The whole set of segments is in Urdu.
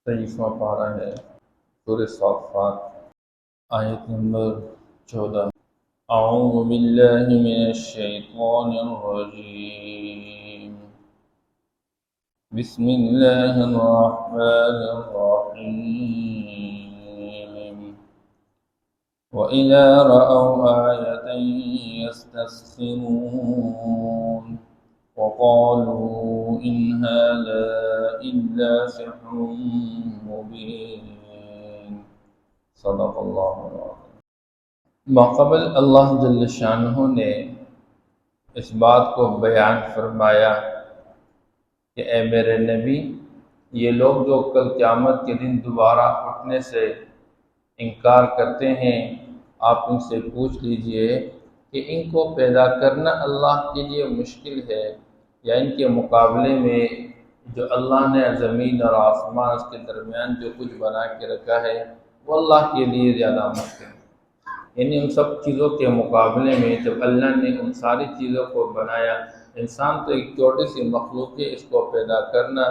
23واں پارہ ہے سورہ صافات، آیت نمبر 14۔ اعوذ باللہ من الشیطان الرجیم، بسم اللہ الرحمن الرحیم۔ وَإِذَا رَأَوْا آيَةً يَسْتَسْخِرُونَ وَقَالُوا إِنْ هَذَا إِلَّا سِحْرٌ مُبِينٌ۔ صدق اللہ العظیم۔ ماقبل اللہ جل شانہ نے اس بات کو بیان فرمایا کہ اے میرے نبی، یہ لوگ جو کل قیامت کے دن دوبارہ اٹھنے سے انکار کرتے ہیں، آپ ان سے پوچھ لیجئے کہ ان کو پیدا کرنا اللہ کے لیے مشکل ہے یا ان کے مقابلے میں جو اللہ نے زمین اور آسمان اس کے درمیان جو کچھ بنا کے رکھا ہے وہ اللہ کے لیے زیادہ مشکل ہے۔ یعنی ان سب چیزوں کے مقابلے میں جب اللہ نے ان ساری چیزوں کو بنایا، انسان تو ایک چھوٹی سی مخلوق ہے، اس کو پیدا کرنا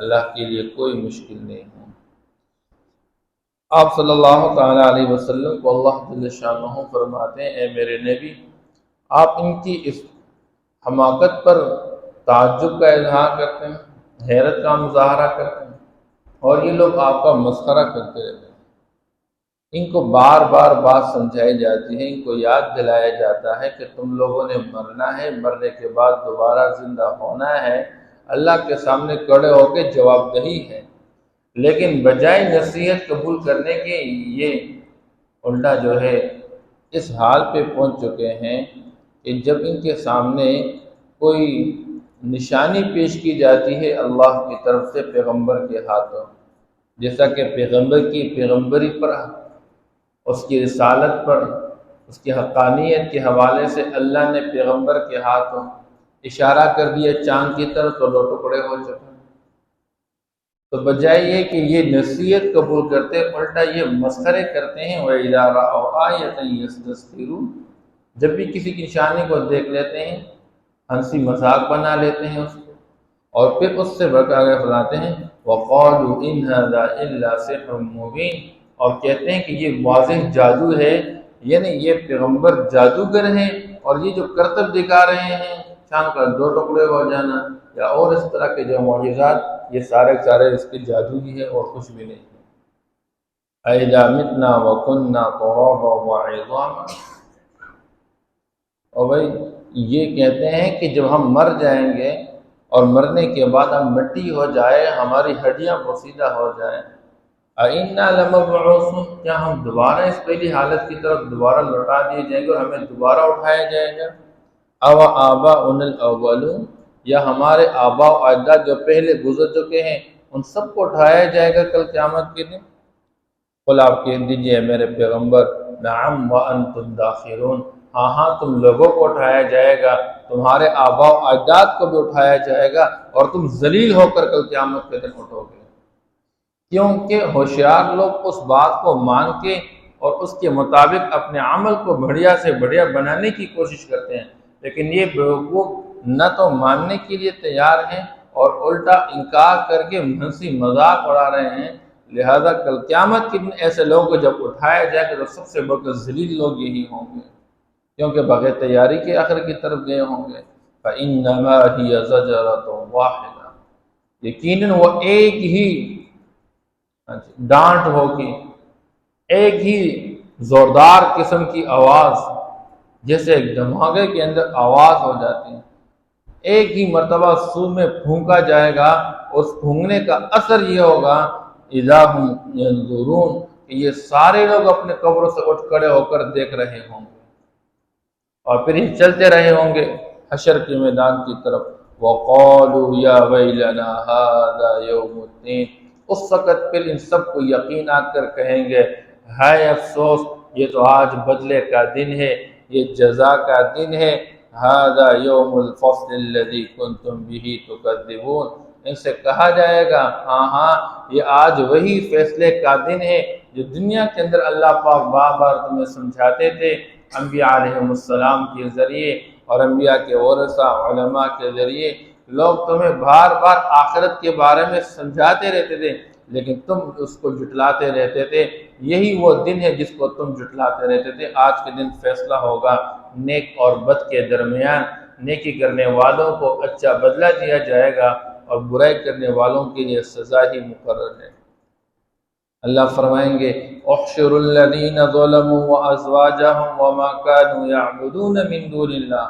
اللہ کے لیے کوئی مشکل نہیں ہے۔ آپ صلی اللہ تعالیٰ علیہ وسلم کو اللہ جل شانہ فرماتے ہیں، اے میرے نبی، آپ ان کی اس حماقت پر تعجب کا اظہار کرتے ہیں، حیرت کا مظاہرہ کرتے ہیں، اور یہ لوگ آپ کا مسخرہ کرتے رہتے ہیں۔ ان کو بار بار بات سمجھائی جاتی ہے، ان کو یاد دلایا جاتا ہے کہ تم لوگوں نے مرنا ہے، مرنے کے بعد دوبارہ زندہ ہونا ہے، اللہ کے سامنے کھڑے ہو کے جواب دہی ہے۔ لیکن بجائے نصیحت قبول کرنے کے یہ الٹا جو ہے اس حال پہ پہنچ چکے ہیں کہ جب ان کے سامنے کوئی نشانی پیش کی جاتی ہے اللہ کی طرف سے پیغمبر کے ہاتھوں، جیسا کہ پیغمبر کی پیغمبری پر، اس کی رسالت پر، اس کی حقانیت کے حوالے سے اللہ نے پیغمبر کے ہاتھوں اشارہ کر دیا چاند کی طرف تو لو ٹکڑے ہو چکے۔ تو بجائے یہ کہ یہ نصیحت قبول کرتے، الٹا یہ مسخرے کرتے ہیں۔ وَإِذَا رَأَوْا آيَةً يَسْتَسْخِرُونَ، جب بھی کسی کی نشانی کو دیکھ لیتے ہیں ہنسی مذاق بنا لیتے ہیں اس کو، اور پھر اس سے بڑھ کر آگے فرماتے ہیں وَقَالُوا إِنْ هَذَا إِلَّا سِحْرٌ مُبِينٌ، اور کہتے ہیں کہ یہ واضح جادو ہے، یعنی یہ پیغمبر جادوگر ہیں، اور یہ جو کرتب دکھا رہے ہیں چاند کا دو ٹکڑے ہو جانا یا اور اس طرح کے جو معجزات، یہ سارے اس کے جادو ہی ہے اور کچھ بھی نہیں ہے۔ أَإِذَا مِتْنَا وَكُنَّا تُرَابًا وَعِظَامًا، اور بھائی یہ کہتے ہیں کہ جب ہم مر جائیں گے اور مرنے کے بعد ہم مٹی ہو جائے، ہماری ہڈیاں بوسیدہ ہو جائیں، أَإِنَّا لَمَبْعُوثُونَ، کیا ہم دوبارہ اس پہلی حالت کی طرف دوبارہ لوٹا دیے جائیں گے اور ہمیں دوبارہ اٹھایا جائے گا؟ أَوَآبَاؤُنَا الْأَوَّلُونَ، یا ہمارے آباء و اجداد جو پہلے گزر چکے ہیں ان سب کو اٹھایا جائے گا کل قیامت کے دن؟ قل، آپ کہہ دیجئے میرے پیغمبر، نعم وانتم داخرون، ہاں تم لوگوں کو اٹھایا جائے گا، تمہارے آباء و اجداد کو بھی اٹھایا جائے گا، اور تم ذلیل ہو کر کل قیامت کے دن اٹھو گے۔ کیونکہ ہوشیار لوگ اس بات کو مان کے اور اس کے مطابق اپنے عمل کو بڑھیا سے بڑھیا بنانے کی کوشش کرتے ہیں، لیکن یہ بیوقوف نہ تو ماننے کے لیے تیار ہیں اور الٹا انکار کر کے ہنسی مذاق اڑا رہے ہیں۔ لہذا کل قیامت کے دن ایسے لوگوں کو جب اٹھایا جائے گا تو سب سے بڑھ کر ذلیل لوگ یہی ہوں گے، کیونکہ بغیر تیاری کے آخر کی طرف گئے ہوں گے۔ فَإِنَّمَا هِيَ زَجْرَةٌ وَاحِدَةٌ، یقیناً وہ ایک ہی ڈانٹ ہوگی، ایک ہی زوردار قسم کی آواز، جیسے ایک دھماکے کے اندر آواز ہو جاتی ہے، ایک ہی مرتبہ سور میں پھونکا جائے گا، اس پھونکنے کا اثر یہ ہوگا اِذَا هُمْ يَنْظُرُونَ، کہ یہ سارے لوگ اپنے قبروں سے اٹھ کھڑے ہو کر دیکھ رہے ہوں گے، اور پھر یہ چلتے رہے ہوں گے حشر کے میدان کی طرف۔ وَقَالُوا يَا وَيْلَنَا هَذَا يَوْمُ الدِّينِ، اس وقت پھر ان سب کو یقین آ کر کہیں گے، ہائے افسوس، یہ تو آج بدلے کا دن ہے، یہ جزا کا دن ہے۔ هَذَا يَوْمُ الْفَصْلِ الَّذِي كُنْتُمْ بِهِ تُكَذِّبُونَ، ان سے کہا جائے گا ہاں یہ آج وہی فیصلے کا دن ہے جو دنیا کے اندر اللہ پاک بار بار تمہیں سمجھاتے تھے انبیاء علیہ السلام کے ذریعے اور انبیاء کے ورثہ علماء کے ذریعے۔ لوگ تمہیں بار بار آخرت کے بارے میں سمجھاتے رہتے تھے، لیکن تم اس کو جھٹلاتے رہتے تھے۔ یہی وہ دن ہے جس کو تم جھٹلاتے رہتے تھے۔ آج کے دن فیصلہ ہوگا نیک اور بد کے درمیان۔ نیکی کرنے والوں کو اچھا بدلہ دیا جائے گا اور برائی کرنے والوں کے لیے سزا ہی مقرر ہے۔ اللہ فرمائیں گے احشروا الذین ظلموا وازواجہم وما كانوا يعبدون من دون اللہ،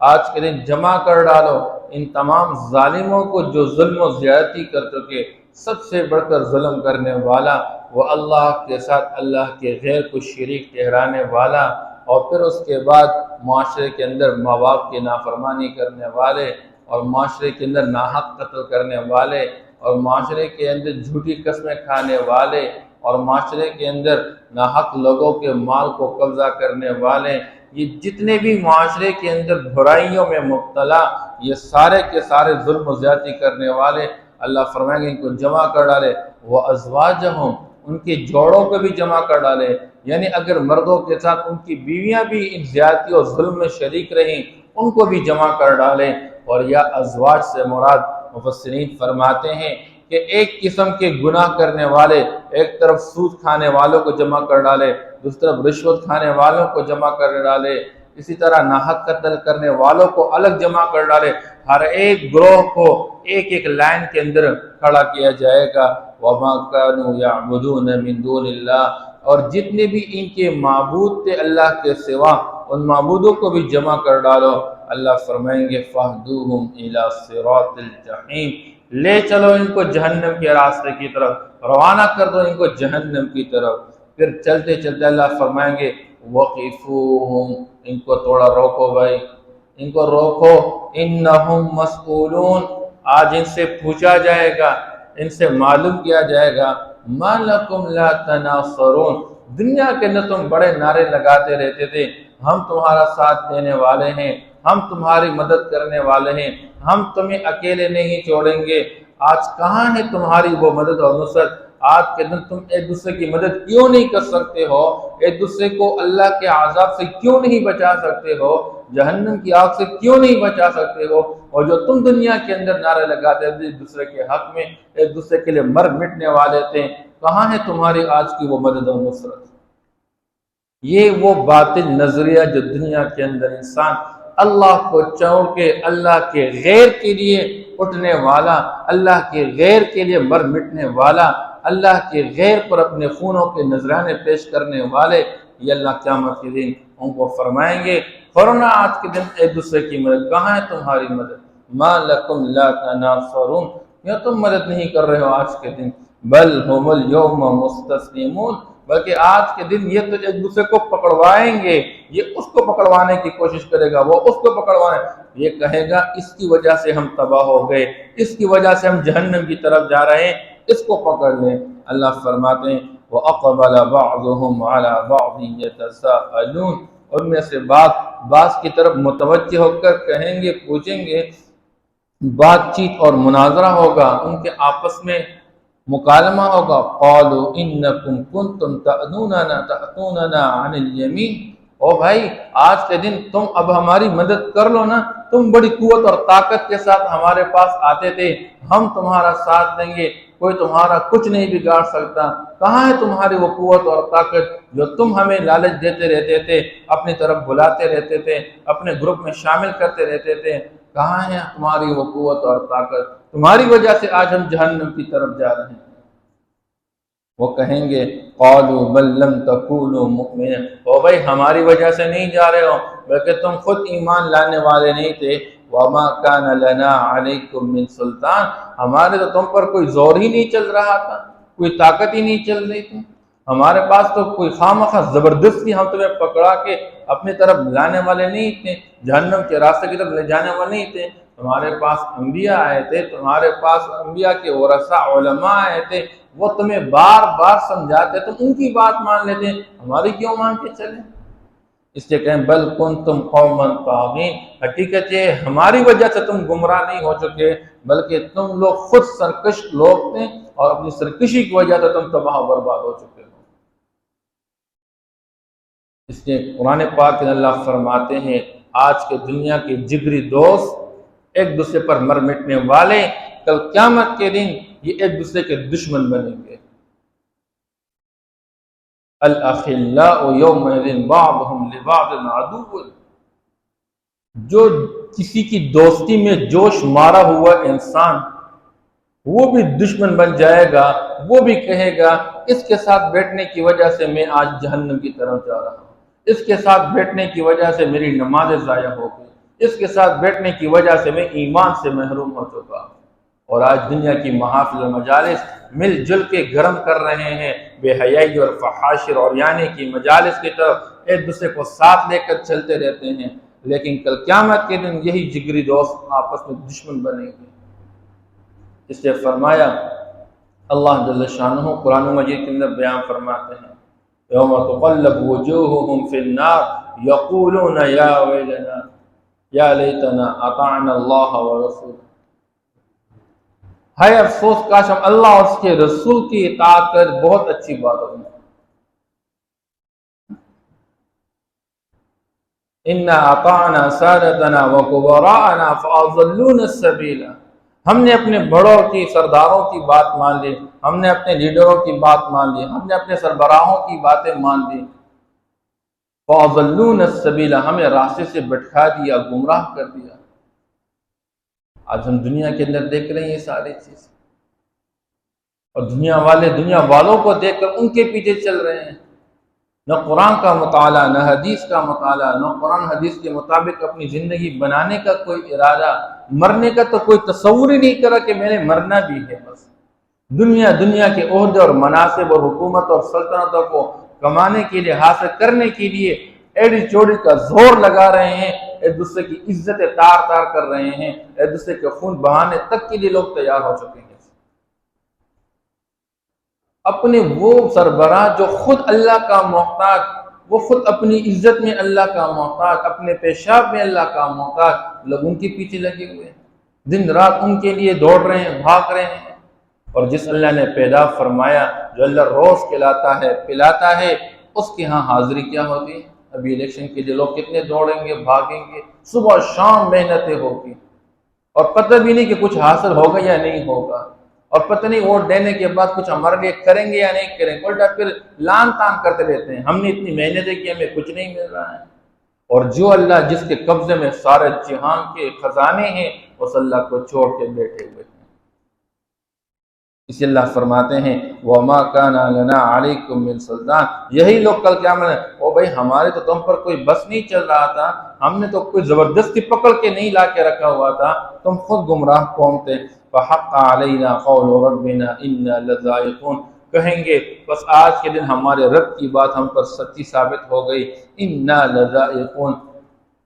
آج کے دن جمع کر ڈالو ان تمام ظالموں کو جو ظلم و زیادتی کر چکے۔ سب سے بڑھ کر ظلم کرنے والا وہ اللہ کے ساتھ اللہ کے غیر کو شریک ٹھہرانے والا، اور پھر اس کے بعد معاشرے کے اندر ماں باپ کی نافرمانی کرنے والے، اور معاشرے کے اندر ناحق قتل کرنے والے، اور معاشرے کے اندر جھوٹی قسمیں کھانے والے، اور معاشرے کے اندر ناحق لوگوں کے مال کو قبضہ کرنے والے، یہ جتنے بھی معاشرے کے اندر برائیوں میں مبتلا، یہ سارے کے سارے ظلم و زیادتی کرنے والے، اللہ فرمائیں گے ان کو جمع کر ڈالے۔ وہ ازواجہم، ان کے جوڑوں کو بھی جمع کر ڈالے، یعنی اگر مردوں کے ساتھ ان کی بیویاں بھی ان زیادتی اور ظلم میں شریک رہیں ان کو بھی جمع کر ڈالیں۔ اور یا ازواج سے مراد مفسرین فرماتے ہیں کہ ایک قسم کے گناہ کرنے والے، ایک طرف سود کھانے والوں کو جمع کر ڈالے، دوسری طرف رشوت کھانے والوں کو جمع کر ڈالے، اسی طرح ناحق قتل کرنے والوں کو الگ جمع کر ڈالے۔ ہر ایک گروہ کو ایک ایک لائن کے اندر کھڑا کیا جائے گا۔ وَمَا كَانُوا يَعْبُدُونَ مِن دُونِ اللَّهِ، اور جتنے بھی ان کے معبود تھے اللہ کے سوا ان معبودوں کو بھی جمع کر ڈالو۔ اللہ فرمائیں گے فَاهْدُوهُمْ إِلَى صِرَاطِ الْجَحِيمِ، لے چلو ان کو جہنم کے راستے کی طرف، روانہ کر دو ان کو جہنم کی طرف۔ پھر چلتے چلتے اللہ فرمائیں گے وَقِفُوهُمْ، ان کو تھوڑا روکو بھائی، ان کو روکو، انہم مسئولون، آج ان سے پوچھا جائے گا، ان سے معلوم کیا جائے گا ما لکم لا تناصرون، دنیا کے اندر تم بڑے نعرے لگاتے رہتے تھے ہم تمہارا ساتھ دینے والے ہیں، ہم تمہاری مدد کرنے والے ہیں، ہم تمہیں اکیلے نہیں چھوڑیں گے۔ آج کہاں ہے تمہاری وہ مدد اور نصرت؟ آج کے دن تم ایک دوسرے کی مدد کیوں نہیں کر سکتے ہو؟ ایک دوسرے کو اللہ کے عذاب سے کیوں نہیں بچا سکتے ہو؟ جہنم کی آگ سے کیوں نہیں بچا سکتے ہو؟ اور جو تم دنیا کے اندر نعرے لگاتے تھے ایک دوسرے کے حق میں، ایک دوسرے کے لیے مر مٹنے والے تھے، کہاں ہے تمہاری آج کی وہ مدد اور نصرت؟ یہ وہ باطل نظریہ جو دنیا کے اندر انسان اللہ کو چھوڑ کے اللہ کے غیر کے لیے اٹھنے والا، اللہ کے غیر کے لیے مر مٹنے والا، اللہ کے غیر پر اپنے خونوں کے نذرانے پیش کرنے والے، یہ اللہ قیامت کے دن ان کو فرمائیں گے فرنا آج کے دن ایک دوسرے کی مدد، کہاں ہے تمہاری مدد؟ ما لکم لا تناصرون، یا تم مدد نہیں کر رہے ہو آج کے دن؟ بل هم اليوم مستسلمون، بلکہ آج کے دن یہ تو ایک دوسرے کو پکڑوائیں گے، یہ اس کو پکڑوانے کی کوشش کرے گا، وہ اس کو پکڑوانے، یہ کہے گا اس کی وجہ سے ہم تباہ ہو گئے، اس کی وجہ سے ہم جہنم کی طرف جا رہے ہیں، اس کو پکڑ لیں۔ اللہ فرماتے ہیں وَأَقْبَلَ بَعْضُهُمْ عَلَى بَعْضٍ يَتَسَاءَلُونَ، ان میں سے بعض کی طرف متوجہ ہو کر کہیں گے، پوچھیں گے، بات چیت اور مناظرہ ہوگا، ان کے آپس میں مکالمہ ہوگا۔ قالوا انکم کنتم تأتوننا عن الیمین، او بھائی آج کے دن تم اب ہماری مدد کر لو نا، تم بڑی قوت اور طاقت کے ساتھ ہمارے پاس آتے تھے، ہم تمہارا ساتھ دیں گے، کوئی تمہارا کچھ نہیں بگاڑ سکتا۔ کہاں ہے تمہاری وہ قوت اور طاقت جو تم ہمیں لالچ دیتے رہتے تھے، اپنی طرف بلاتے رہتے تھے، اپنے گروپ میں شامل کرتے رہتے تھے؟ کہاں ہے تمہاری وہ قوت اور طاقت؟ تمہاری وجہ سے آج ہم جہنم کی طرف جا رہے ہیں۔ وہ کہیں گے قالوا بل لم تکونوا مؤمنین، او بھائی ہماری وجہ سے نہیں جا رہے ہو، بلکہ تم خود ایمان لانے والے نہیں تھے۔ وما كان لنا علیکم من سلطان، ہمارے تو تم پر کوئی زور ہی نہیں چل رہا تھا، کوئی طاقت ہی نہیں چل رہی تھی، ہمارے پاس تو کوئی خواہ زبردستی ہم تمہیں پکڑا کے اپنی طرف لانے والے نہیں تھے، جہنم کے راستے کی طرف لے جانے والے نہیں تھے۔ تمہارے پاس انبیاء آئے تھے، تمہارے پاس انبیاء کے ورثاء علماء آئے تھے، وہ تمہیں بار بار سمجھاتے، تم ان کی بات مان لیتے، ہماری کیوں مان کے چلیں؟ اس لیے کہیں بل کنتم قوما طاغین، حقیقت یہ ہماری وجہ سے تم گمراہ نہیں ہو چکے، بلکہ تم لوگ خود سرکش لوگ تھے، اور اپنی سرکشی کی وجہ سے تم تباہ و برباد ہو چکے ہو۔ اس لیے قرآن پاک میں اللہ فرماتے ہیں آج کے دنیا کے جگری دوست، ایک دوسرے پر مر مٹنے والے، کل قیامت کے دن یہ ایک دوسرے کے دشمن بنیں گے۔ الاخلاء یومئذ بعضهم لبعض عدو، جو کسی کی دوستی میں جوش مارا ہوا انسان وہ بھی دشمن بن جائے گا، وہ بھی کہے گا اس کے ساتھ بیٹھنے کی وجہ سے میں آج جہنم کی طرف جا رہا ہوں، اس کے ساتھ بیٹھنے کی وجہ سے میری نمازیں ضائع ہو گئی، اس کے ساتھ بیٹھنے کی وجہ سے میں ایمان سے محروم ہو چکا ہوں۔ اور آج دنیا کی محافل و مجالس مل جل کے گرم کر رہے ہیں بے حیائی اور فحاشی اور یعنی کی مجالس کی طرف ایک دوسرے کو ساتھ لے کر چلتے رہتے ہیں، لیکن کل قیامت کے دن یہی جگری دوست آپس میں دشمن بنیں گے۔ اس لیے فرمایا اللہ جل شانہ قرآن مجید کے اندر بیان فرماتے ہیں یوم تقلب وجوہہم فی النار یقولون یا ویلنا یا لیتنا اطعنا اللہ ورسولہ، ہے افسوس کاش ہم اللہ اور اس کے رسول کی اطاعت کر، بہت اچھی بات ہوگی۔ انا اطعنا سادتنا وکبراءنا فاضلونا السبیل، ہم نے اپنے بڑوں کی سرداروں کی بات مان لی، ہم نے اپنے لیڈروں کی بات مان لی، ہم نے اپنے سربراہوں کی باتیں مان لی، فاضلونا السبیل، ہمیں راستے سے بھٹکا دیا، گمراہ کر دیا۔ آج ہم دنیا کے اندر دیکھ رہے ہیں یہ ساری چیز، اور دنیا والے دنیا والوں کو دیکھ کر ان کے پیچھے چل رہے ہیں، نہ قرآن کا مطالعہ، نہ حدیث کا مطالعہ، نہ قرآن حدیث کے مطابق اپنی زندگی بنانے کا کوئی ارادہ، مرنے کا تو کوئی تصور ہی نہیں کرا کہ میں نے مرنا بھی ہے۔ بس دنیا کے عہدے اور مناصب اور حکومت اور سلطنتوں کو کمانے کے لیے، حاصل کرنے کے لیے ایڑی چوڑی کا زور لگا رہے ہیں، ایک دوسرے کی عزت تار تار کر رہے ہیں، ایک دوسرے کے خون بہانے تک کے لیے لوگ تیار ہو چکے ہیں۔ اپنے وہ سربراہ جو خود اللہ کا محتاج، وہ خود اپنی عزت میں اللہ کا محتاج، اپنے پیشاب میں اللہ کا محتاج، لوگ ان کے پیچھے لگے ہوئے ہیں، دن رات ان کے لیے دوڑ رہے ہیں، بھاگ رہے ہیں۔ اور جس اللہ نے پیدا فرمایا، جو اللہ روز کھلاتا ہے پلاتا ہے، اس کے ہاں حاضری کیا ہوتی ہے؟ ابھی الیکشن کے لیے لوگ کتنے دوڑیں گے، بھاگیں گے، صبح شام محنتیں ہوگی، اور پتہ بھی نہیں کہ کچھ حاصل ہوگا یا نہیں ہوگا، اور پتہ نہیں ووٹ دینے کے بعد کچھ ہمارے لیے کریں گے یا نہیں کریں گے، الٹا پھر لان تان کرتے رہتے ہیں، ہم نے اتنی محنتیں کی، ہمیں کچھ نہیں مل رہا ہے۔ اور جو اللہ جس کے قبضے میں سارے جہان کے خزانے ہیں، اس اللہ کو چھوڑ کے بیٹھے ہوئے ہیں۔ اسی اللہ فرماتے ہیں وَمَا كَانَ لَنَا عَلَيْكُمْ مِنْ سُلْطَانٍ، یہی لوگ کل قیامت میں او بھائی ہمارے تو تم پر کوئی بس نہیں چل رہا تھا، ہم نے تو کوئی زبردستی پکڑ کے نہیں لا کے رکھا ہوا تھا، تم خود گمراہ قوم تھے۔ فَحَقَّ عَلَيْنَا قَوْلُ رَبِّنَا إِنَّا لَذَائِقُونَ، کہیں گے بس آج کے دن ہمارے رب کی بات ہم پر سچی ثابت ہو گئی، إِنَّا لَذَائِقُونَ،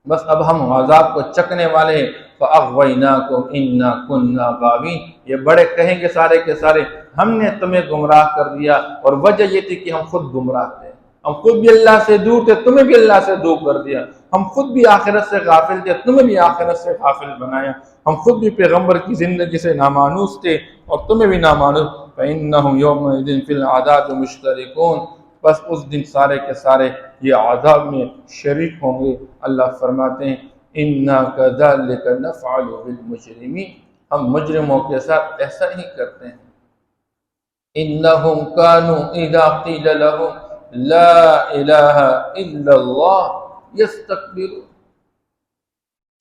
بس اب ہم عذاب کو چکنے والے ہیں۔ فَأَغْوَيْنَاكُمْ إِنَّا كُنَّا غَاوِينَ، یہ بڑے کہیں گے سارے کے سارے ہم نے تمہیں گمراہ کر دیا، اور وجہ یہ تھی کہ ہم خود گمراہ تھے، ہم خود بھی اللہ سے دور تھے، تمہیں بھی اللہ سے دور کر دیا، ہم خود بھی آخرت سے غافل تھے، تمہیں بھی آخرت سے غافل بنایا، ہم خود بھی پیغمبر کی زندگی سے نامانوس تھے اور تمہیں بھی نامانوس۔ فَإِنَّهُمْ يَوْمَئِذٍ فِي الْعَذَابِ مُشْتَرِكُونَ، بس اس دن سارے کے سارے یہ عذاب میں شریک ہوں گے۔ اللہ فرماتے ہیں اِنَّا كَذَلِكَ نَفْعَلُ بِالْمُجْرِمِينَ، ہم مجرموں کے ساتھ ایسا ہی کرتے ہیں۔ إِنَّهُمْ كَانُوا إِذَا قِيلَ لَهُمْ لَا إِلَهَ إِلَّا اللَّهُ يَسْتَكْبِرُونَ،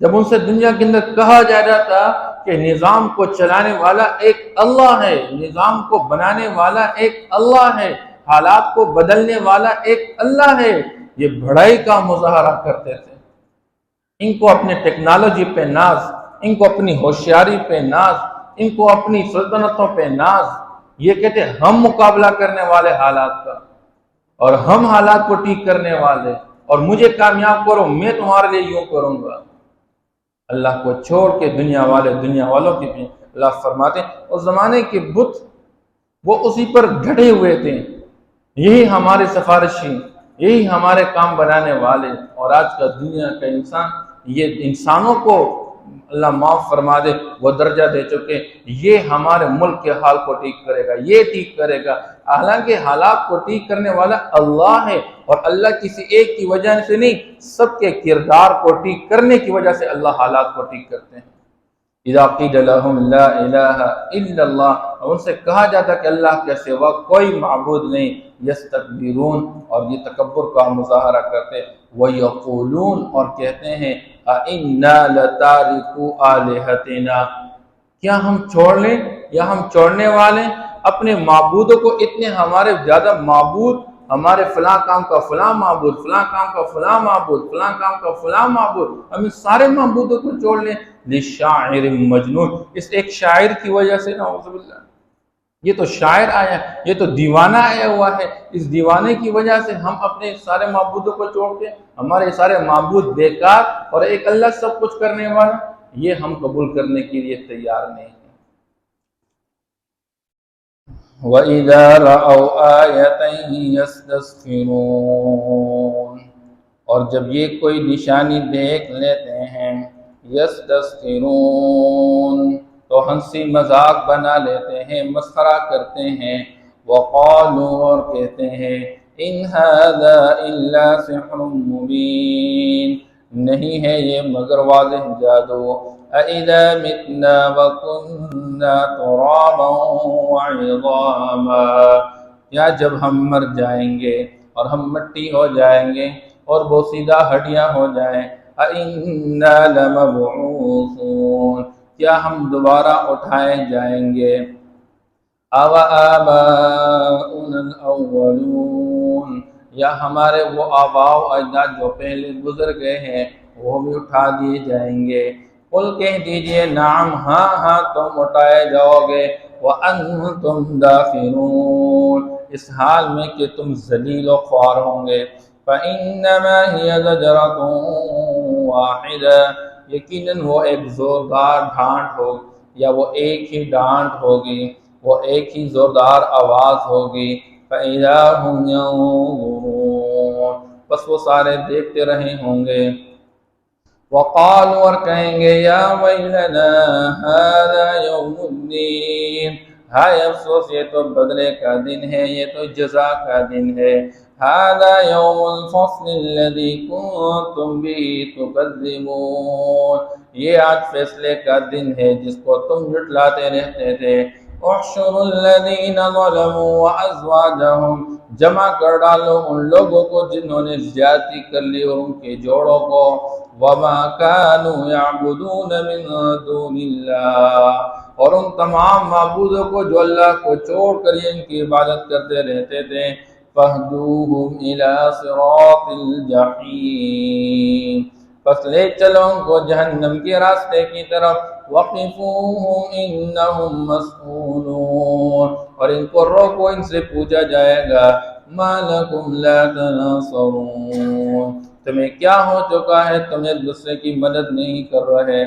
جب ان سے دنیا کے اندر کہا جا رہا تھا کہ نظام کو چلانے والا ایک اللہ ہے، نظام کو بنانے والا ایک اللہ ہے، حالات کو بدلنے والا ایک اللہ ہے، یہ بڑائی کا مظاہرہ کرتے تھے۔ ان کو اپنے ٹیکنالوجی پہ ناز، ان کو اپنی ہوشیاری پہ ناز، ان کو اپنی سلطنتوں پہ ناز، یہ کہتے ہیں ہم مقابلہ کرنے والے حالات کا، اور ہم حالات کو ٹھیک کرنے والے، اور مجھے کامیاب کرو، میں تمہارے لیے یوں کروں گا۔ اللہ کو چھوڑ کے دنیا والے دنیا والوں کے پیچھے۔ اللہ فرماتے ہیں اس زمانے کے بت وہ اسی پر گھٹے ہوئے تھے، یہی ہمارے سفارشی، یہی ہمارے کام بنانے والے، اور آج کا دنیا کا انسان یہ انسانوں کو اللہ معاف فرما دے وہ درجہ دے چکے، یہ ہمارے ملک کے حال کو ٹھیک کرے گا، یہ ٹھیک کرے گا، حالانکہ حالات کو ٹھیک کرنے والا اللہ ہے، اور اللہ کسی ایک کی وجہ سے نہیں، سب کے کردار کو ٹھیک کرنے کی وجہ سے اللہ حالات کو ٹھیک کرتے ہیں۔ اذا قیل لهم لا الہ الا اللہ، اور ان سے کہا جاتا کہ اللہ کے سوا کوئی معبود نہیں، یستکبرون، اور یہ تکبر کا مظاہرہ کرتے، ویقولون، اور کہتے ہیں اِنَّا لَتَارِكُو آلِهَتِنَا، کیا ہم چھوڑ لیں یا ہم چھوڑنے والے اپنے معبودوں کو، اتنے ہمارے زیادہ معبود، ہمارے فلاں کام کا فلاں معبود، فلاں کام کا فلاں معبود، فلاں کام کا فلاں معبود، ہم ان سارے معبودوں کو چھوڑ لیں، لِشَاعِرٍ مجنون، اس ایک شاعر کی وجہ سے، نعوذ باللہ، یہ تو شاعر آیا، یہ تو دیوانہ آیا ہوا ہے، اس دیوانے کی وجہ سے ہم اپنے سارے معبودوں کو چھوڑ کے، ہمارے سارے معبود بیکار اور ایک اللہ سب کچھ کرنے والا، یہ ہم قبول کرنے کے لیے تیار نہیں ہیں۔ وَإِذَا رَأَوْا آيَةً يَسْتَسْخِرُونَ، اور جب یہ کوئی نشانی دیکھ لیتے ہیں، یستسخرون، تو ہنسی مذاق بنا لیتے ہیں، مسخرہ کرتے ہیں، وقالوا، اور کہتے ہیں، ان هذا الا سحر مبین، نہیں ہے یہ مگر واضح جادو، اَإِذَا مِتْنَا وَكُنَّا تُرَابًا وَعِظَامًا، یا جب ہم مر جائیں گے اور ہم مٹی ہو جائیں گے اور بوسیدہ ہڈیاں ہو جائیں، اَإِنَّا لَمَبْعُوثُونَ، کیا ہم دوبارہ اٹھائے جائیں گے، آباؤنا الاولون، یا ہمارے وہ آباء و اجداد جو پہلے گزر گئے ہیں وہ بھی اٹھا دیے جائیں گے، قل کہہ دیجئے نعم، ہاں ہاں تم اٹھائے جاؤ گے، وانتم داخرون، اس حال میں کہ تم ذلیل و خوار ہوں گے، فانما هي زجرۃ واحدہ، یقیناً وہ ایک زوردار ڈانٹ ہوگی، یا وہ ایک ہی ڈانٹ ہوگی، وہ ایک ہی زوردار آواز ہوگی، فَإِذَا هُمْ يَنظُرُونَ، بس وہ سارے دیکھتے رہے ہوں گے، وقالوا، اور کہیں گے، یا ویلنا هذا یوم الدین، ہائے افسوس، یہ تو بدلے کا دن ہے، یہ تو جزا کا دن ہے، هذا یوم الفصل الذی کنتم به تکذبون، یہ آج فیصلے کا دن ہے جس کو تم جھٹلاتے رہتے تھے، احشروا الذین ظلموا وازواجہم، جمع کر ڈالو ان لوگوں کو جنہوں نے زیادتی کر لی اور ان کے جوڑوں کو، وما كانوا يعبدون من دون اللہ، اور ان تمام معبودوں کو جو اللہ کو چھوڑ کر ان کی عبادت کرتے رہتے تھے، فَاهْدُوهُمْ إِلَى صِرَاطِ الْجَحِيمِ، پس لے چلو ان کو جہنم کے راستے کی طرف، وَقِفُوهُمْ إِنَّهُمْ مَسْئُولُونَ، اور ان کو روکو، ان سے پوچھا جائے گا، مَا لَكُمْ لَا تَنَاصَرُونَ، تمہیں کیا ہو چکا ہے، تم ایک دوسرے کی مدد نہیں کر رہے،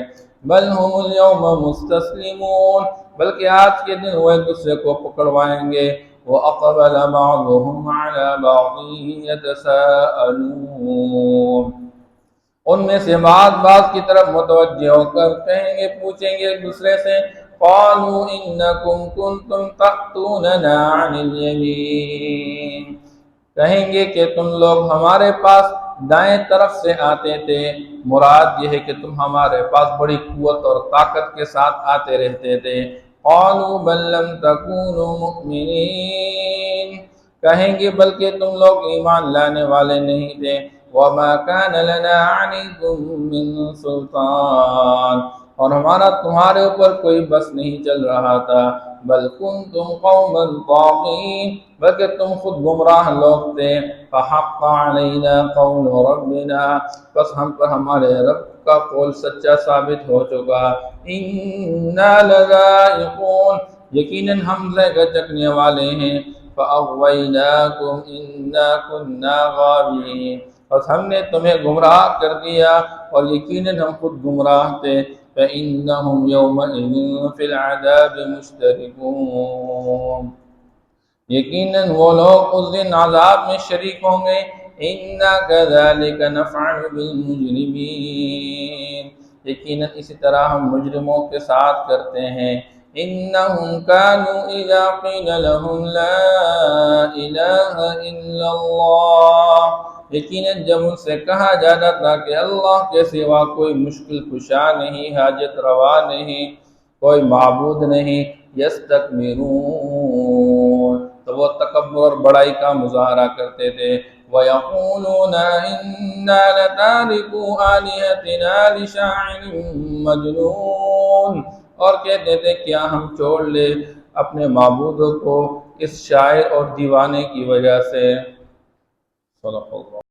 بل ہم اليوم مستسلمون، بلکہ آج کے دن وہ ایک دوسرے کو پکڑوائیں گے، وَأَقْبَلَ بَعْضُهُمْ عَلَى بَعْضٍ يَتَسَاءَلُونَ، ان میں سے بعض کی طرف متوجہ ہو کر کہیں گے، پوچھیں گے ایک دوسرے سے، قَالُوا إِنَّكُمْ كُنْتُمْ تَأْتُونَنَا عَنِ الْيَمِينِ، کہیں گے کہ تم لوگ ہمارے پاس دائیں طرف سے آتے تھے، مراد یہ ہے کہ تم ہمارے پاس بڑی قوت اور طاقت کے ساتھ آتے رہتے تھے، قالوا بل لم تکونوا مؤمنین، کہیں گے بلکہ تم لوگ ایمان لانے والے نہیں تھے، وما كان لنا عليكم من سلطان، اور ہمارا تمہارے اوپر کوئی بس نہیں چل رہا تھا، بل کنتم قوما طاغین، بلکہ تم خود گمراہ لوگ تھے، فحق علینا قول ربنا، بس ہم پر ہمارے رب کا قول سچا ثابت ہو چکا، انا لذائقون، یقیناً ہم ذائقہ چکھنے والے ہیں، فاغویناکم انا کنا غاوین، بس ہم نے تمہیں گمراہ کر دیا اور یقیناً ہم خود گمراہ تھے، فإنهم يومئذ في العذاب مشتركون، یقیناً وہ لوگ اس دن عذاب میں شریک ہوں گے، إنا كذلك نفعل بالمجرمين، یقیناً اسی طرح ہم مجرموں کے ساتھ کرتے ہیں، إنهم كانوا إذا قيل لهم لا إله إلا الله، یقیناً جب ان سے کہا جانا تھا کہ اللہ کے سوا کوئی مشکل کشا نہیں، حاجت روا نہیں، کوئی معبود نہیں، یستکبرون، تو وہ تکبر اور بڑائی کا مظاہرہ کرتے تھے۔ وَيَقُولُونَ إِنَّا لَتَارِكُو آلِهَتِنَا لِشَاعِرٍ مَجْنُونٍ، اور کہتے تھے کیا ہم چھوڑ لے اپنے معبودوں کو اس شاعر اور دیوانے کی وجہ سے۔ صدق اللہ۔